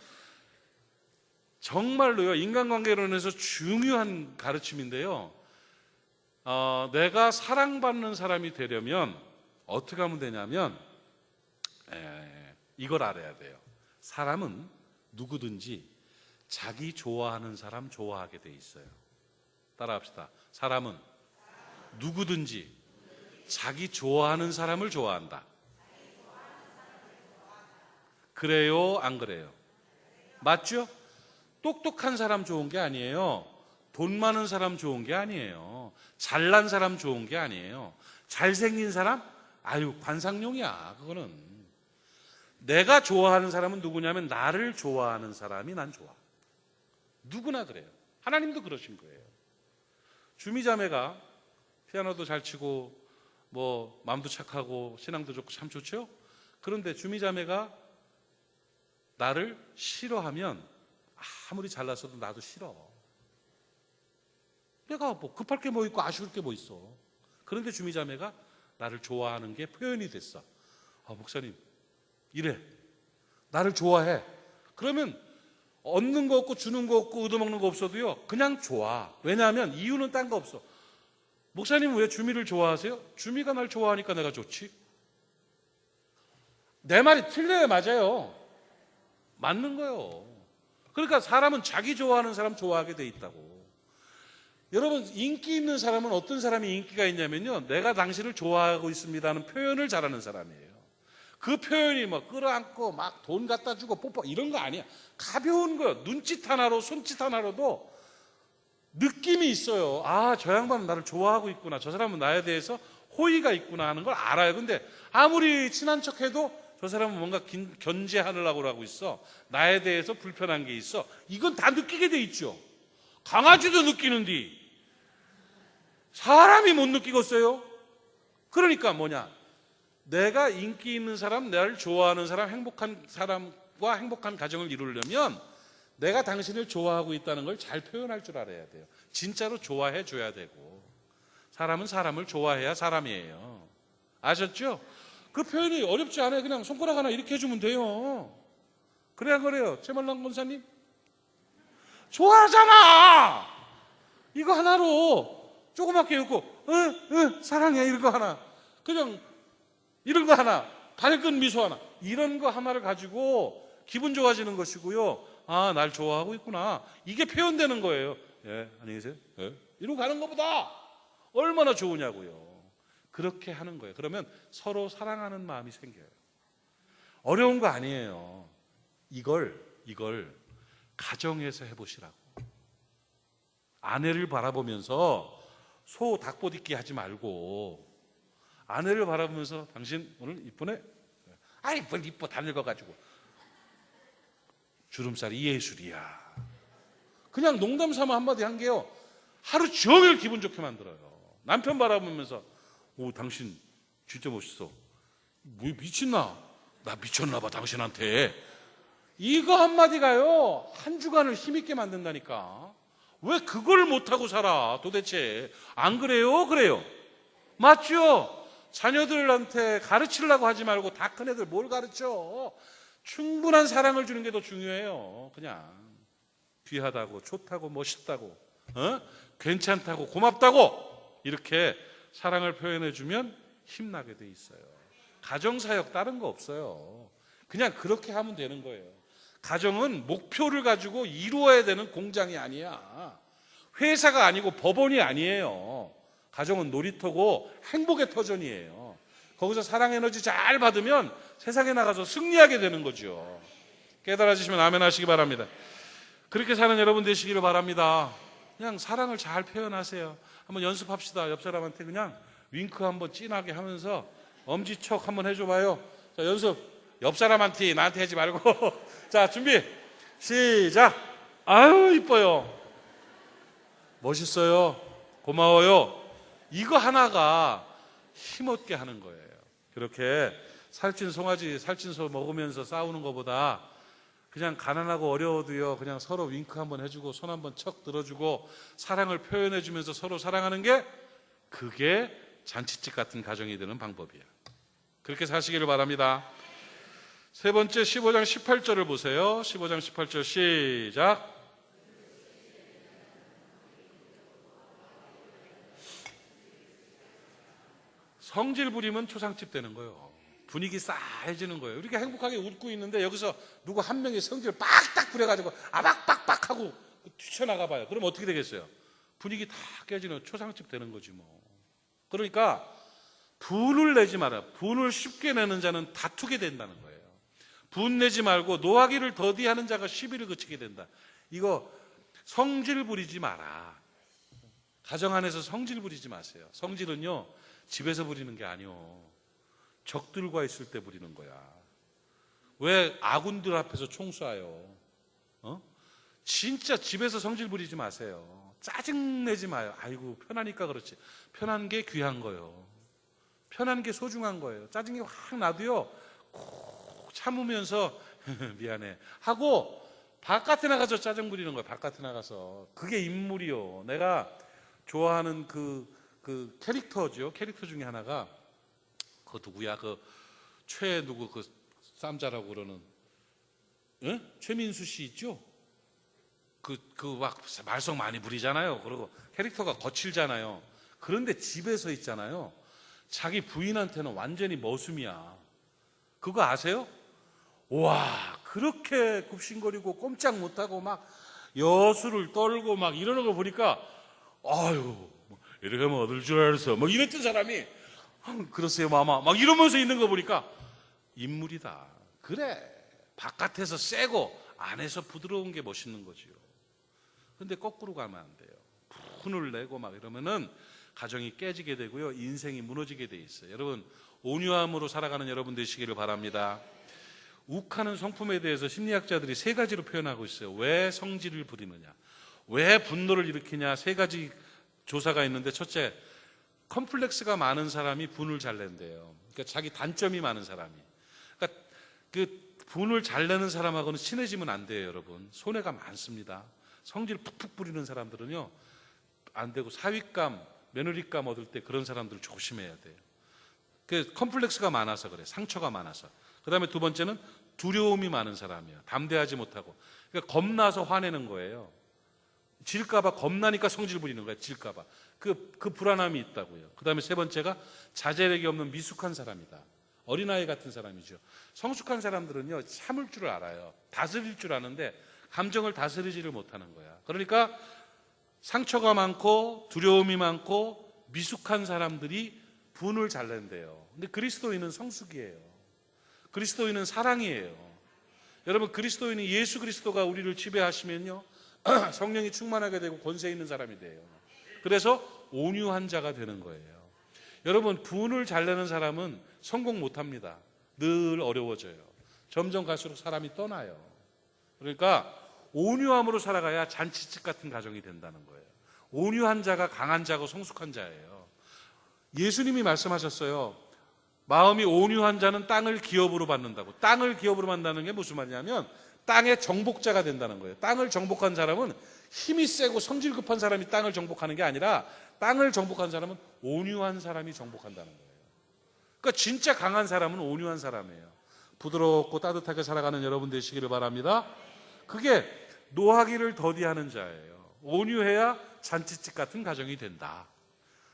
정말로요, 인간관계론에서 중요한 가르침인데요. 내가 사랑받는 사람이 되려면 어떻게 하면 되냐면 이걸 알아야 돼요. 사람은 누구든지 자기 좋아하는 사람 좋아하게 돼 있어요. 따라합시다. 사람은 누구든지 자기 좋아하는 사람을 좋아한다. 그래요? 안 그래요? 맞죠? 똑똑한 사람 좋은 게 아니에요. 돈 많은 사람 좋은 게 아니에요. 잘난 사람 좋은 게 아니에요. 잘생긴 사람? 아유, 관상용이야. 그거는. 내가 좋아하는 사람은 누구냐면 나를 좋아하는 사람이 난 좋아. 누구나 그래요. 하나님도 그러신 거예요. 주미자매가 피아노도 잘 치고 뭐 마음도 착하고 신앙도 좋고 참 좋죠? 그런데 주미자매가 나를 싫어하면 아무리 잘났어도 나도 싫어. 내가 뭐 급할 게 뭐 있고 아쉬울 게 뭐 있어. 그런데 주미자매가 나를 좋아하는 게 표현이 됐어. 목사님 이래. 나를 좋아해. 그러면 얻는 거 없고 주는 거 없고 얻어먹는 거 없어도요 그냥 좋아. 왜냐하면 이유는 딴 거 없어. 목사님은 왜 주미를 좋아하세요? 주미가 날 좋아하니까 내가 좋지. 내 말이 틀려요? 맞아요? 맞는 거예요. 그러니까 사람은 자기 좋아하는 사람 좋아하게 돼 있다고. 여러분, 인기 있는 사람은 어떤 사람이 인기가 있냐면요, 내가 당신을 좋아하고 있습니다는 표현을 잘하는 사람이에요. 그 표현이 뭐 끌어안고 막 돈 갖다 주고 뽀뽀 이런 거 아니야. 가벼운 거예요. 눈짓 하나로 손짓 하나로도 느낌이 있어요. 저 양반은 나를 좋아하고 있구나. 저 사람은 나에 대해서 호의가 있구나 하는 걸 알아요. 근데 아무리 친한 척해도 저 사람은 뭔가 견제하려고 하고 있어. 나에 대해서 불편한 게 있어. 이건 다 느끼게 돼 있죠. 강아지도 느끼는데 사람이 못 느끼겠어요? 그러니까 뭐냐, 내가 인기 있는 사람, 나를 좋아하는 사람, 행복한 사람과 행복한 가정을 이루려면 내가 당신을 좋아하고 있다는 걸 잘 표현할 줄 알아야 돼요. 진짜로 좋아해 줘야 되고. 사람은 사람을 좋아해야 사람이에요. 아셨죠? 그 표현이 어렵지 않아요. 그냥 손가락 하나 이렇게 해주면 돼요. 그래야 그래요. 최말랑 권사님 좋아하잖아. 이거 하나로 조그맣게 읽고 사랑해 이런 거 하나, 그냥 이런 거 하나, 밝은 미소 하나, 이런 거 하나를 가지고 기분 좋아지는 것이고요. 날 좋아하고 있구나, 이게 표현되는 거예요. 예, 안녕히 계세요. 예. 이러고 가는 것보다 얼마나 좋으냐고요. 그렇게 하는 거예요. 그러면 서로 사랑하는 마음이 생겨요. 어려운 거 아니에요. 이걸 가정에서 해보시라고. 아내를 바라보면서 소 닭보디끼 하지 말고 아내를 바라보면서 당신 오늘 이쁘네? 아이 뭘 이뻐, 다 늙어가지고. 주름살이 예술이야. 그냥 농담 삼아 한마디 한 게요 하루 종일 기분 좋게 만들어요. 남편 바라보면서 당신 진짜 멋있어. 뭐 미친나? 나 미쳤나 봐 당신한테. 이거 한마디가요 한 주간을 힘있게 만든다니까. 왜 그걸 못하고 살아 도대체? 안 그래요? 그래요? 맞죠? 자녀들한테 가르치려고 하지 말고 다 큰 애들 뭘 가르쳐? 충분한 사랑을 주는 게 더 중요해요. 그냥 귀하다고 좋다고 멋있다고 괜찮다고 고맙다고 이렇게 사랑을 표현해주면 힘나게 돼 있어요. 가정사역 다른 거 없어요. 그냥 그렇게 하면 되는 거예요. 가정은 목표를 가지고 이루어야 되는 공장이 아니야. 회사가 아니고 법원이 아니에요. 가정은 놀이터고 행복의 터전이에요. 거기서 사랑 에너지 잘 받으면 세상에 나가서 승리하게 되는 거죠. 깨달아지시면 아멘 하시기 바랍니다. 그렇게 사는 여러분 되시기를 바랍니다. 그냥 사랑을 잘 표현하세요. 한번 연습합시다. 옆 사람한테 그냥 윙크 한번 진하게 하면서 엄지척 한번 해줘봐요. 자, 연습. 옆 사람한테, 나한테 하지 말고. 자, 준비. 시작. 아유, 이뻐요. 멋있어요. 고마워요. 이거 하나가 힘없게 하는 거예요. 그렇게 살찐 송아지, 살찐 소 먹으면서 싸우는 것보다 그냥 가난하고 어려워도요, 그냥 서로 윙크 한번 해주고 손 한번 척 들어주고 사랑을 표현해주면서 서로 사랑하는 게, 그게 잔치집 같은 가정이 되는 방법이에요. 그렇게 사시기를 바랍니다. 세 번째 15장 18절을 보세요. 15장 18절 시작. 성질 부리면 초상집 되는 거예요. 분위기 싸해지는 거예요. 이렇게 행복하게 웃고 있는데 여기서 누구 한 명이 성질을 빡딱 부려가지고 아박빡빡 하고 뛰쳐나가 봐요. 그럼 어떻게 되겠어요? 분위기 다 깨지는 초상집 되는 거지 뭐. 그러니까 분을 내지 마라. 분을 쉽게 내는 자는 다투게 된다는 거예요. 분 내지 말고 노하기를 더디하는 자가 시비를 그치게 된다. 이거 성질 부리지 마라. 가정 안에서 성질 부리지 마세요. 성질은요, 집에서 부리는 게 아니요, 적들과 있을 때 부리는 거야. 왜 아군들 앞에서 총 쏴요? 진짜 집에서 성질 부리지 마세요. 짜증내지 마요. 아이고 편하니까 그렇지. 편한 게 귀한 거예요. 편한 게 소중한 거예요. 짜증이 확 나도요, 꼭 참으면서 미안해 하고 바깥에 나가서 짜증 부리는 거예요. 바깥에 나가서. 그게 인물이요. 내가 좋아하는 그 캐릭터죠. 캐릭터 중에 하나가 그 누구야? 누구 쌈자라고 그러는, 최민수 씨 있죠? 막 말썽 많이 부리잖아요. 그리고 캐릭터가 거칠잖아요. 그런데 집에서 있잖아요. 자기 부인한테는 완전히 머슴이야. 그거 아세요? 와, 그렇게 굽신거리고 꼼짝 못하고 막 여수를 떨고 막 이러는 걸 보니까, 아유, 이렇게 하면 얻을 줄 알았어. 막 이랬던 사람이, 그러세요, 마마. 막 이러면서 있는 거 보니까 인물이다. 그래. 바깥에서 세고 안에서 부드러운 게 멋있는 거지요. 근데 거꾸로 가면 안 돼요. 분을 내고 막 이러면은 가정이 깨지게 되고요. 인생이 무너지게 돼 있어요. 여러분, 온유함으로 살아가는 여러분 되시기를 바랍니다. 욱하는 성품에 대해서 심리학자들이 세 가지로 표현하고 있어요. 왜 성질을 부리느냐, 왜 분노를 일으키냐, 세 가지 조사가 있는데, 첫째, 컴플렉스가 많은 사람이 분을 잘 낸대요. 그러니까 자기 단점이 많은 사람이. 그러니까 그 분을 잘 내는 사람하고는 친해지면 안 돼요, 여러분. 손해가 많습니다. 성질 푹푹 부리는 사람들은요, 안 되고, 사윗감, 며느리감 얻을 때 그런 사람들 조심해야 돼요. 그 컴플렉스가 많아서 그래. 상처가 많아서. 그 다음에 두 번째는 두려움이 많은 사람이에요. 담대하지 못하고. 그러니까 겁나서 화내는 거예요. 질까봐 겁나니까 성질 부리는 거예요. 질까봐. 그 불안함이 있다고요. 그 다음에 세 번째가 자제력이 없는 미숙한 사람이다. 어린아이 같은 사람이죠. 성숙한 사람들은요, 참을 줄 알아요. 다스릴 줄 아는데 감정을 다스리지를 못하는 거야. 그러니까 상처가 많고 두려움이 많고 미숙한 사람들이 분을 잘 낸대요. 근데 그리스도인은 성숙이에요. 그리스도인은 사랑이에요. 여러분, 그리스도인이 예수 그리스도가 우리를 지배하시면요, 성령이 충만하게 되고 권세 있는 사람이 돼요. 그래서 온유한 자가 되는 거예요. 여러분, 분을 잘 내는 사람은 성공 못합니다. 늘 어려워져요. 점점 갈수록 사람이 떠나요. 그러니까 온유함으로 살아가야 잔치집 같은 가정이 된다는 거예요. 온유한 자가 강한 자고 성숙한 자예요. 예수님이 말씀하셨어요. 마음이 온유한 자는 땅을 기업으로 받는다고. 땅을 기업으로 받는다는 게 무슨 말이냐면 땅의 정복자가 된다는 거예요. 땅을 정복한 사람은 힘이 세고 성질 급한 사람이 땅을 정복하는 게 아니라 땅을 정복한 사람은 온유한 사람이 정복한다는 거예요. 그러니까 진짜 강한 사람은 온유한 사람이에요. 부드럽고 따뜻하게 살아가는 여러분 되시기를 바랍니다. 그게 노하기를 더디하는 자예요. 온유해야 잔치집 같은 가정이 된다.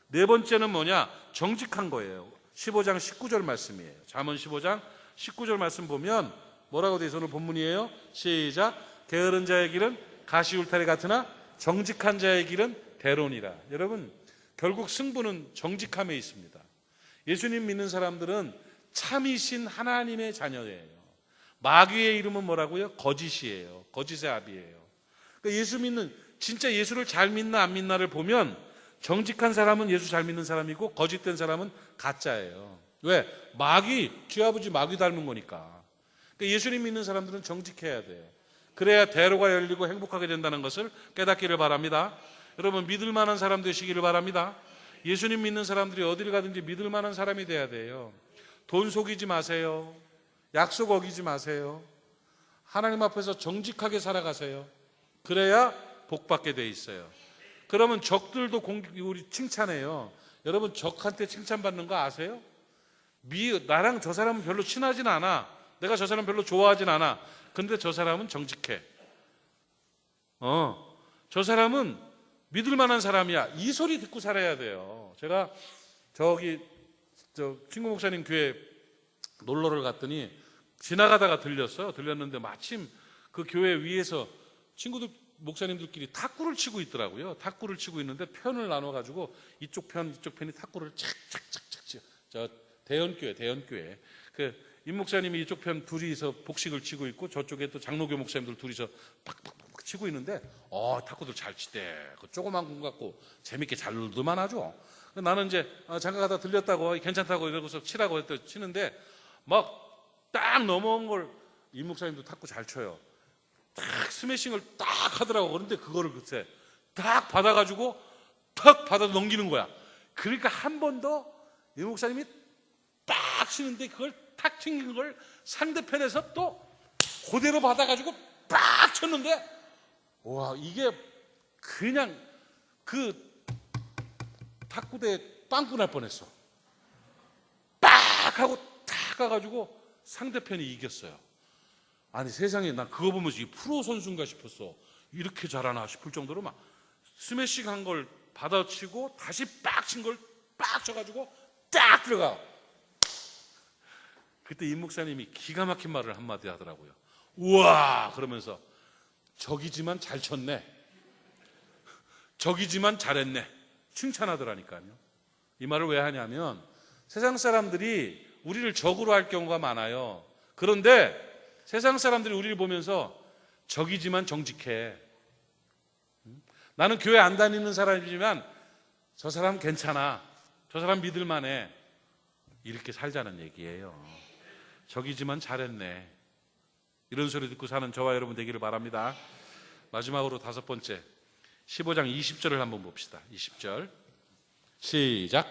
네 번째는 뭐냐? 정직한 거예요. 15장 19절 말씀이에요. 잠언 15장 19절 말씀 보면 뭐라고 되어 있어요? 오늘 본문이에요. 시작. 게으른 자의 길은 가시울타리 같으나 정직한 자의 길은 대론이라. 여러분, 결국 승부는 정직함에 있습니다. 예수님 믿는 사람들은 참이신 하나님의 자녀예요. 마귀의 이름은 뭐라고요? 거짓이에요. 거짓의 아비예요. 그러니까 예수 믿는, 진짜 예수를 잘 믿나 안 믿나를 보면 정직한 사람은 예수 잘 믿는 사람이고 거짓된 사람은 가짜예요. 왜? 쥐아버지 마귀 닮은 거니까. 그러니까 예수님 믿는 사람들은 정직해야 돼요. 그래야 대로가 열리고 행복하게 된다는 것을 깨닫기를 바랍니다. 여러분, 믿을 만한 사람 되시기를 바랍니다. 예수님 믿는 사람들이 어디를 가든지 믿을 만한 사람이 돼야 돼요. 돈 속이지 마세요. 약속 어기지 마세요. 하나님 앞에서 정직하게 살아가세요. 그래야 복 받게 돼 있어요. 그러면 적들도 우리 칭찬해요. 여러분, 적한테 칭찬받는 거 아세요? 나랑 저 사람은 별로 친하진 않아. 내가 저 사람 별로 좋아하진 않아. 근데 저 사람은 정직해. 저 사람은 믿을 만한 사람이야. 이 소리 듣고 살아야 돼요. 제가 저기 저 친구 목사님 교회 놀러를 갔더니 지나가다가 들렸어요. 들렸는데 마침 그 교회 위에서 친구들 목사님들끼리 탁구를 치고 있더라고요. 탁구를 치고 있는데 편을 나눠가지고 이쪽 편이 탁구를 착착착착 쳐. 저 대연교회 그 임 목사님이 이쪽 편 둘이서 복식을 치고 있고 저쪽에 또 장로교 목사님들 둘이서 팍팍팍 치고 있는데 탁구들 잘 치대. 그 조그만 공 갖고 재밌게 잘 놀더만 하죠. 나는 이제 잠깐 가다 들렸다고 괜찮다고 이러고서 치라고 했더니 치는데 막 딱 넘어온 걸 임 목사님도 탁구 잘 쳐요. 딱 스매싱을 딱 하더라고. 그런데 그거를 글쎄 딱 받아가지고 탁 받아 넘기는 거야. 그러니까 한 번 더 임 목사님이 딱 치는데 그걸 탁 튕긴 걸 상대편에서 또 그대로 받아가지고 딱 쳤는데 와 이게 그냥 그 탁구대 빵꾸 날 뻔했어. 빡 하고 탁 가가지고 상대편이 이겼어요. 아니 세상에 나 그거 보면서 이 프로 선수인가 싶었어. 이렇게 잘하나 싶을 정도로 막 스매싱 한 걸 받아치고 다시 빡 친 걸 빡 쳐가지고 딱 들어가. 그때 임 목사님이 기가 막힌 말을 한마디 하더라고요. 우와 그러면서 적이지만 잘 쳤네. 적이지만 잘했네. 칭찬하더라니까요. 이 말을 왜 하냐면 세상 사람들이 우리를 적으로 할 경우가 많아요. 그런데 세상 사람들이 우리를 보면서 적이지만 정직해. 나는 교회 안 다니는 사람이지만 저 사람 괜찮아. 저 사람 믿을만해. 이렇게 살자는 얘기예요. 적이지만 잘했네. 이런 소리 듣고 사는 저와 여러분 되기를 바랍니다. 마지막으로 5번째 15장 20절을 한번 봅시다. 20절 시작.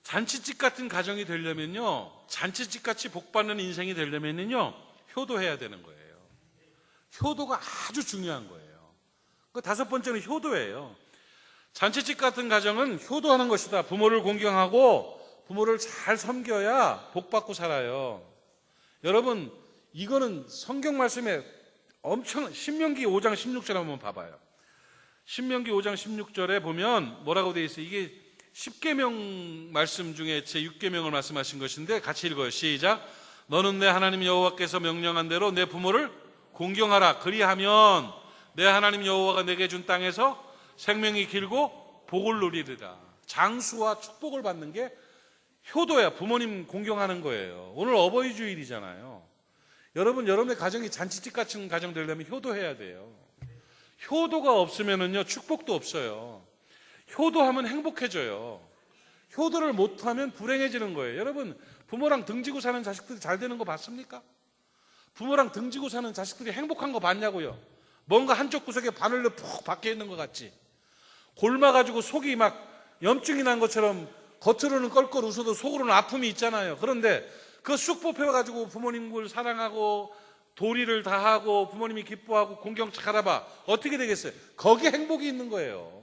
잔치집 같은 가정이 되려면요, 잔치집 같이 복받는 인생이 되려면요, 효도해야 되는 거예요. 효도가 아주 중요한 거예요. 그 5번째는 효도예요. 잔치집 같은 가정은 효도하는 것이다. 부모를 공경하고 부모를 잘 섬겨야 복받고 살아요. 여러분, 이거는 성경 말씀에 엄청, 신명기 5장 16절 한번 봐봐요. 신명기 5장 16절에 보면 뭐라고 되어 있어요? 이게 10계명 말씀 중에 제 6계명을 말씀하신 것인데 같이 읽어요. 시작. 너는 내 하나님 여호와께서 명령한 대로 내 부모를 공경하라. 그리하면 내 하나님 여호와가 내게 준 땅에서 생명이 길고 복을 누리리라. 장수와 축복을 받는 게 효도야. 부모님 공경하는 거예요. 오늘 어버이 주일이잖아요. 여러분, 여러분의 가정이 잔치집 같은 가정 되려면 효도해야 돼요. 효도가 없으면은요, 축복도 없어요. 효도하면 행복해져요. 효도를 못하면 불행해지는 거예요. 여러분, 부모랑 등지고 사는 자식들이 잘 되는 거 봤습니까? 부모랑 등지고 사는 자식들이 행복한 거 봤냐고요? 뭔가 한쪽 구석에 바늘로 푹 박혀 있는 것 같지? 골마가지고 속이 막 염증이 난 것처럼 겉으로는 껄껄 웃어도 속으로는 아픔이 있잖아요. 그런데 그거 쑥 뽑혀가지고 부모님을 사랑하고 도리를 다하고 부모님이 기뻐하고 공경 잘하봐. 어떻게 되겠어요? 거기에 행복이 있는 거예요.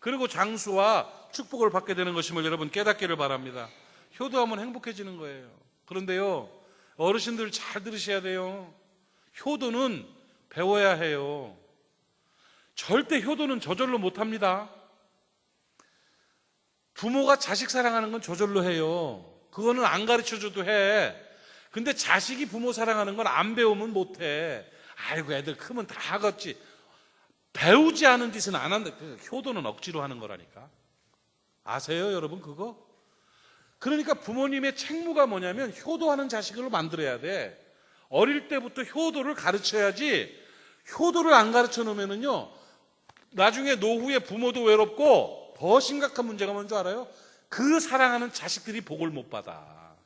그리고 장수와 축복을 받게 되는 것임을 여러분 깨닫기를 바랍니다. 효도하면 행복해지는 거예요. 그런데요, 어르신들 잘 들으셔야 돼요. 효도는 배워야 해요. 절대 효도는 저절로 못합니다. 부모가 자식 사랑하는 건 저절로 해요. 그거는 안 가르쳐줘도 해. 근데 자식이 부모 사랑하는 건 안 배우면 못해. 아이고 애들 크면 다 하겠지. 배우지 않은 짓은 안 한다. 효도는 억지로 하는 거라니까. 아세요 여러분 그거? 그러니까 부모님의 책무가 뭐냐면 효도하는 자식을 만들어야 돼. 어릴 때부터 효도를 가르쳐야지. 효도를 안 가르쳐 놓으면은요, 나중에 노후에 부모도 외롭고 더 심각한 문제가 뭔지 알아요? 그 사랑하는 자식들이 복을 못 받아.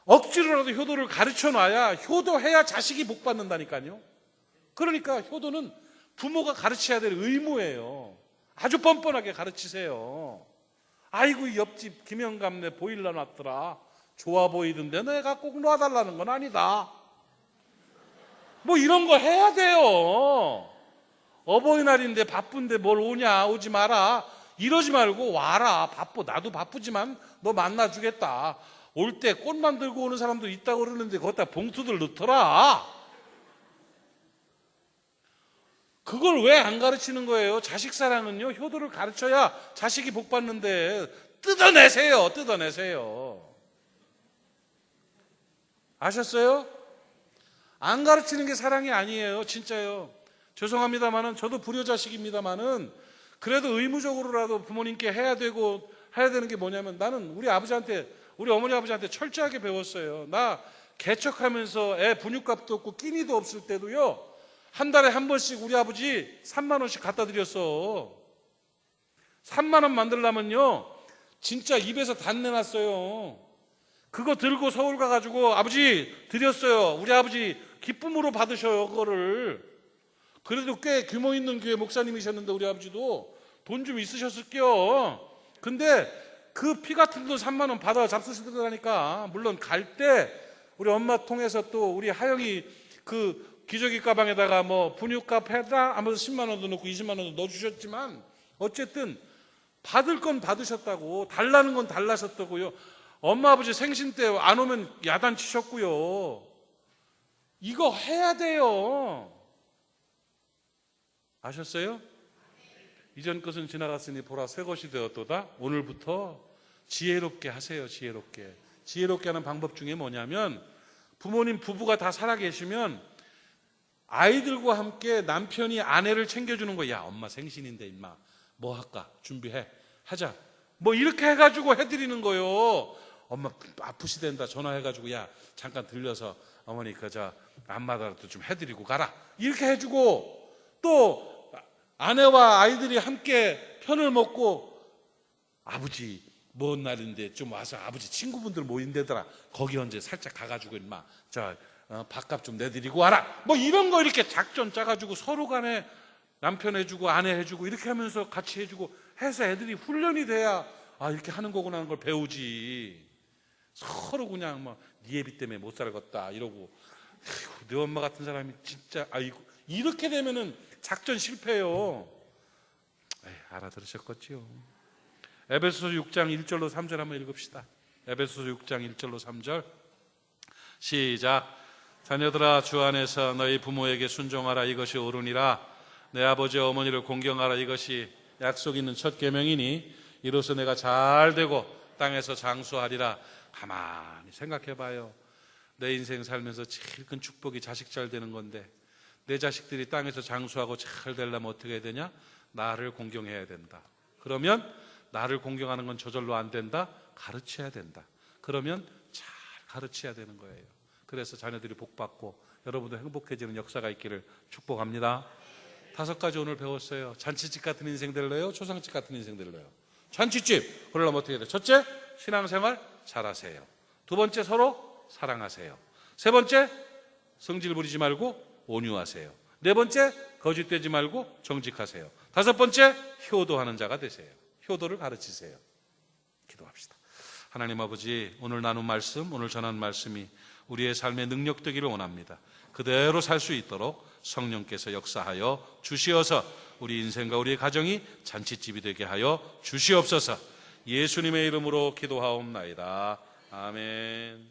억지로라도 효도를 가르쳐 놔야, 효도해야 자식이 복 받는다니까요. 그러니까 효도는 부모가 가르쳐야 될 의무예요. 아주 뻔뻔하게 가르치세요. 아이고 이 옆집 김영감네 보일러 놨더라. 좋아 보이던데 내가 꼭 놔달라는 건 아니다. 뭐 이런 거 해야 돼요. 어버이날인데 바쁜데 뭘 오냐, 오지 마라 이러지 말고 와라. 바빠, 나도 바쁘지만 너 만나주겠다. 올 때 꽃만 들고 오는 사람도 있다고 그러는데 거기다 봉투들 넣더라. 그걸 왜 안 가르치는 거예요? 자식 사랑은요, 효도를 가르쳐야 자식이 복 받는데, 뜯어내세요. 아셨어요? 안 가르치는 게 사랑이 아니에요. 진짜요. 죄송합니다만은, 저도 불효자식입니다만은, 그래도 의무적으로라도 부모님께 해야 되는 게 뭐냐면, 나는 우리 어머니 아버지한테 철저하게 배웠어요. 나 개척하면서 애 분유값도 없고 끼니도 없을 때도요, 한 달에 한 번씩 우리 아버지 3만 원씩 갖다 드렸어. 3만 원 만들려면요, 진짜 입에서 단내 났어요. 그거 들고 서울 가가지고 아버지 드렸어요. 우리 아버지 기쁨으로 받으셔요, 그거를. 그래도 꽤 규모 있는 교회 목사님이셨는데 우리 아버지도 돈 좀 있으셨을게요. 근데 그 피 같은 돈 3만 원 받아 잡수시더라니까. 물론 갈 때 우리 엄마 통해서 또 우리 하영이 그 기저귀 가방에다가 뭐 분유값 해다 하면서 10만 원도 넣고 20만 원도 넣어주셨지만, 어쨌든 받을 건 받으셨다고, 달라는 건 달라셨다고요. 엄마 아버지 생신 때 안 오면 야단치셨고요. 이거 해야 돼요. 아셨어요? 이전 것은 지나갔으니 보라 새 것이 되었도다. 오늘부터 지혜롭게 하세요. 지혜롭게 하는 방법 중에 뭐냐면, 부모님 부부가 다 살아계시면 아이들과 함께 남편이 아내를 챙겨주는 거야. 야, 엄마 생신인데 임마 뭐 할까? 준비해. 하자. 뭐 이렇게 해가지고 해드리는 거요. 엄마 아프시댄다 전화해가지고 야 잠깐 들려서 어머니 그저 안마다라도 좀 해드리고 가라. 이렇게 해주고, 또 아내와 아이들이 함께 편을 먹고, 아버지 먼 날인데 좀 와서 아버지 친구분들 모인대더라. 거기 언제 살짝 가가지고 임마 밥값 좀 내드리고 와라. 뭐 이런 거 이렇게 작전 짜가지고 서로 간에 남편 해주고 아내 해주고 이렇게 하면서 같이 해주고 해서 애들이 훈련이 돼야 이렇게 하는 거구나 하는 걸 배우지. 서로 그냥 뭐 네 애비 때문에 못 살겠다 이러고, 네 엄마 같은 사람이 진짜 이렇게 되면은 작전 실패요. 알아들으셨겠지요. 에베소서 6장 1절로 3절 한번 읽읍시다. 에베소서 6장 1절로 3절 시작. 자녀들아, 주 안에서 너희 부모에게 순종하라. 이것이 옳으니라. 내 아버지 어머니를 공경하라. 이것이 약속 있는 첫 계명이니 이로써 내가 잘 되고 땅에서 장수하리라. 가만히 생각해 봐요. 내 인생 살면서 제일 큰 축복이 자식 잘 되는 건데, 내 자식들이 땅에서 장수하고 잘 되려면 어떻게 해야 되냐? 나를 공경해야 된다. 그러면 나를 공경하는 건 저절로 안 된다. 가르쳐야 된다. 그러면 잘 가르쳐야 되는 거예요. 그래서 자녀들이 복받고 여러분도 행복해지는 역사가 있기를 축복합니다. 5가지 오늘 배웠어요. 잔치집 같은 인생 될래요? 초상집 같은 인생 될래요? 잔치집 그러려면 어떻게 돼요? 첫째, 신앙생활 잘하세요. 두 번째, 서로 사랑하세요. 세 번째, 성질 부리지 말고 온유하세요. 네 번째, 거짓되지 말고 정직하세요. 5번째, 효도하는 자가 되세요. 효도를 가르치세요. 기도합시다. 하나님 아버지, 오늘 나눈 말씀, 오늘 전한 말씀이 우리의 삶의 능력 되기를 원합니다. 그대로 살 수 있도록 성령께서 역사하여 주시어서 우리 인생과 우리의 가정이 잔치집이 되게 하여 주시옵소서. 예수님의 이름으로 기도하옵나이다. 아멘.